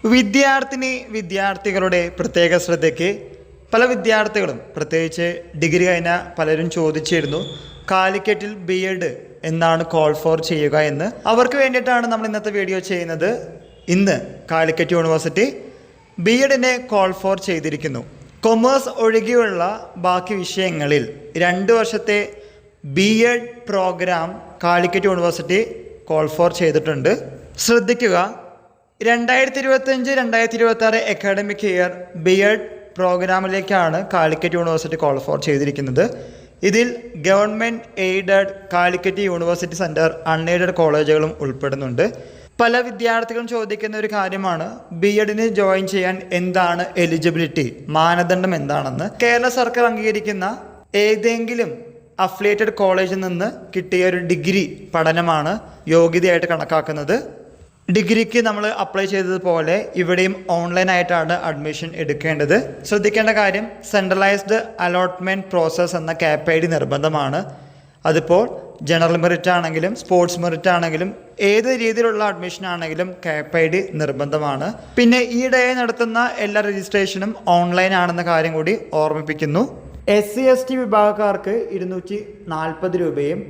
വിദ്യാർത്ഥികളുടെ പ്രത്യേക ശ്രദ്ധയ്ക്ക് പല വിദ്യാർത്ഥികളും പ്രത്യേകിച്ച് ഡിഗ്രി കഴിഞ്ഞ പലരും ചോദിച്ചിരുന്നു കാലിക്കറ്റിൽ BEd എന്നാണ് കോൾ ഫോർ ചെയ്യുക എന്ന്. അവർക്ക് വേണ്ടിയിട്ടാണ് നമ്മൾ ഇന്നത്തെ വീഡിയോ ചെയ്യുന്നത്. ഇന്ന് കാലിക്കറ്റ് യൂണിവേഴ്സിറ്റി BEdനെ കോൾ ഫോർ ചെയ്തിരിക്കുന്നു. കൊമേഴ്സ് ഒഴികെയുള്ള ബാക്കി വിഷയങ്ങളിൽ 2 വർഷത്തെ BEd programme Calicut university call for ചെയ്തിട്ടുണ്ട്. ശ്രദ്ധിക്കുക, 2025-2026 അക്കാഡമിക് ഇയർ BEd പ്രോഗ്രാമിലേക്കാണ് കാലിക്കറ്റ് യൂണിവേഴ്സിറ്റി കോൾ ഫോർ ചെയ്തിരിക്കുന്നത്. ഇതിൽ government aided, Calicut university centre, unaided കോളേജുകളും ഉൾപ്പെടുന്നുണ്ട്. പല വിദ്യാർത്ഥികളും ചോദിക്കുന്ന ഒരു കാര്യമാണ് BEdന് ജോയിൻ ചെയ്യാൻ എന്താണ് എലിജിബിലിറ്റി, മാനദണ്ഡം എന്താണെന്ന്. കേരള സർക്കാർ അംഗീകരിക്കുന്ന ഏതെങ്കിലും അഫിലിയേറ്റഡ് കോളേജിൽ നിന്ന് കിട്ടിയ ഒരു ഡിഗ്രി പഠനമാണ് യോഗ്യതയായിട്ട് കണക്കാക്കുന്നത്. ഡിഗ്രിക്ക് നമ്മൾ അപ്ലൈ ചെയ്തതുപോലെ ഇവിടെയും ഓൺലൈനായിട്ടാണ് അഡ്മിഷൻ എടുക്കേണ്ടത്. ശ്രദ്ധിക്കേണ്ട കാര്യം, സെൻട്രലൈസ്ഡ് അലോട്ട്മെൻറ്റ് പ്രോസസ്സ് എന്ന CAPID നിർബന്ധമാണ്. അതിപ്പോൾ ജനറൽ മെറിറ്റ് ആണെങ്കിലും സ്പോർട്സ് മെറിറ്റ് ആണെങ്കിലും ഏത് രീതിയിലുള്ള അഡ്മിഷൻ ആണെങ്കിലും CAPID നിർബന്ധമാണ്. പിന്നെ ഈയിടെ നടത്തുന്ന എല്ലാ രജിസ്ട്രേഷനും ഓൺലൈൻ ആണെന്ന കാര്യം കൂടി ഓർമ്മിപ്പിക്കുന്നു. SC/ST വിഭാഗക്കാർക്ക് 240 രൂപയും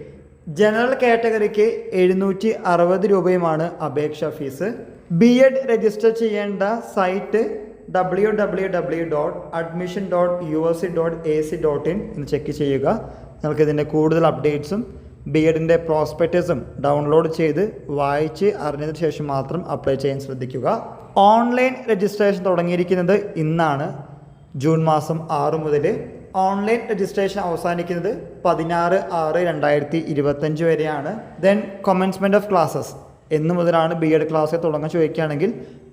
ജനറൽ കാറ്റഗറിക്ക് 760 രൂപയുമാണ് അപേക്ഷാ ഫീസ്. BEd രജിസ്റ്റർ ചെയ്യേണ്ട സൈറ്റ് www.admission.usc.ac.in എന്ന് ചെക്ക് ചെയ്യുക. നിങ്ങൾക്ക് ഇതിൻ്റെ കൂടുതൽ അപ്ഡേറ്റ്സും BEdൻ്റെ പ്രോസ്പെക്ടസും ഡൗൺലോഡ് ചെയ്ത് വായിച്ച് അറിഞ്ഞതിന് ശേഷം മാത്രം അപ്ലൈ ചെയ്യാൻ ശ്രദ്ധിക്കുക. ഓൺലൈൻ രജിസ്ട്രേഷൻ തുടങ്ങിയിരിക്കുന്നത് ഇന്നാണ്, ജൂൺ മാസം 6 മുതൽ. ഓൺലൈൻ രജിസ്ട്രേഷൻ അവസാനിക്കുന്നത് 16/6/2025 വരെയാണ്. ദെൻ കൊമൻസ്മെൻറ്റ് ഓഫ് ക്ലാസ്സസ് എന്ന് മുതലാണ് BEd ക്ലാസ് തുടങ്ങാൻ ചോദിക്കുകയാണെങ്കിൽ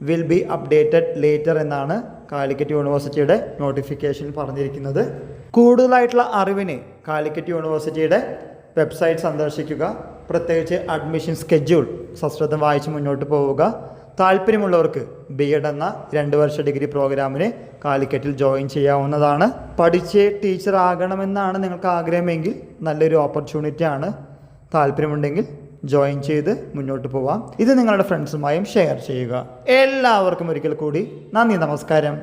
വിൽ ബി അപ്ഡേറ്റഡ് ലേറ്റർ എന്നാണ് കാലിക്കറ്റ് യൂണിവേഴ്സിറ്റിയുടെ നോട്ടിഫിക്കേഷൻ പറഞ്ഞിരിക്കുന്നത്. കൂടുതലായിട്ടുള്ള അറിവിന് കാലിക്കറ്റ് യൂണിവേഴ്സിറ്റിയുടെ വെബ്സൈറ്റ് സന്ദർശിക്കുക. പ്രത്യേകിച്ച് അഡ്മിഷൻ സ്കെഡ്യൂൾ സശ്രദ്ധം വായിച്ച് മുന്നോട്ട് പോവുക. താല്പര്യമുള്ളവർക്ക് BEd എന്ന 2 വർഷ ഡിഗ്രി പ്രോഗ്രാമിന് കാലിക്കറ്റിൽ ജോയിൻ ചെയ്യാവുന്നതാണ്. പഠിച്ച് ടീച്ചർ ആകണമെന്നാണ് നിങ്ങൾക്ക് ആഗ്രഹമെങ്കിൽ നല്ലൊരു ഓപ്പർച്യൂണിറ്റിയാണ്. താല്പര്യമുണ്ടെങ്കിൽ ജോയിൻ ചെയ്ത് മുന്നോട്ട് പോവാം. ഇത് നിങ്ങളുടെ ഫ്രണ്ട്സുമായും ഷെയർ ചെയ്യുക. എല്ലാവർക്കും ഒരിക്കൽ കൂടി നന്ദി, നമസ്കാരം.